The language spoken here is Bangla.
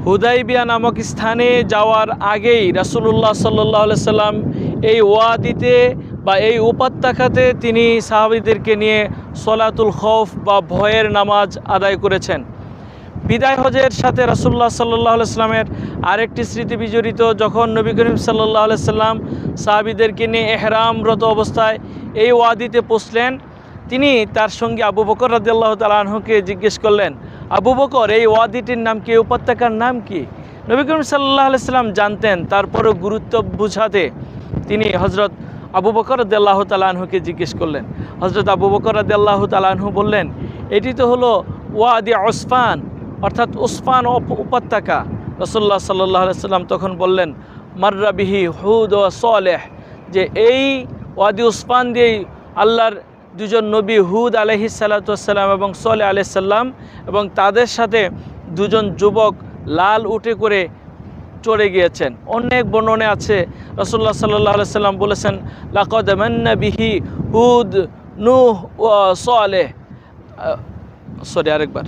হুদাইবিয়া নামক স্থানে যাওয়ার আগেই রাসূলুল্লাহ সাল্লাল্লাহু আলাইহি সাল্লাম এই ওয়াদিতে বা এই উপত্যকাতে তিনি সাহাবীদেরকে নিয়ে সলাতুল খৌফ বা ভয়ের নামাজ আদায় করেছেন। বিদায় হজের সাথে রাসূলুল্লাহ সাল্লাল্লাহু আলাইহি সাল্লামের আরেকটি স্মৃতি বিজড়িত, যখন নবী করিম সাল্লাল্লাহু আলাইহি সাল্লাম সাহাবীদেরকে নিয়ে ইহরামরত অবস্থায় এই ওয়াদিতে পৌঁছলেন। তিনি তার সঙ্গে আবু বকর রাদিয়াল্লাহু তাআলা আনহুকে জিজ্ঞেস করলেন, আবু বকর, এই ওয়াদিটির নাম কি, উপত্যকার নাম কি? নবী করিম সাল্লাল্লাহু আলাইহি সাল্লাম জানতেন, তারপরও গুরুত্ব বুঝাতে তিনি হযরত আবু বকর রাদিয়াল্লাহু তাআলা আনহুকে জিজ্ঞেস করলেন। হযরত আবু বকর রাদিয়াল্লাহু তাআলা আনহু বললেন, এটি তো হলো ওয়াদি উসফান, অর্থাৎ উসফান উপত্যকা। রাসূলুল্লাহ সাল্লাল্লাহু আলাইহি সাল্লাম তখন বললেন, মাররা বিহি হুদ ও সালেহ, যে এই ওয়াদি উসফান দিয়েই আল্লাহর দুজন নবী হুদ আলাইহিস সালাতু ওয়াস সালাম এবং সালেহ আলাইহিস সালাম এবং তাদের সাথে দুজন যুবক লাল উটে করে চড়ে গিয়েছেন। অনেক বর্ণনা আছে, রাসূলুল্লাহ সাল্লাল্লাহু আলাইহি সাল্লাম বলেছেন, লাকাদ মান্না বিহি হুদ নূহ ওয়া সালেহ, আরেকবার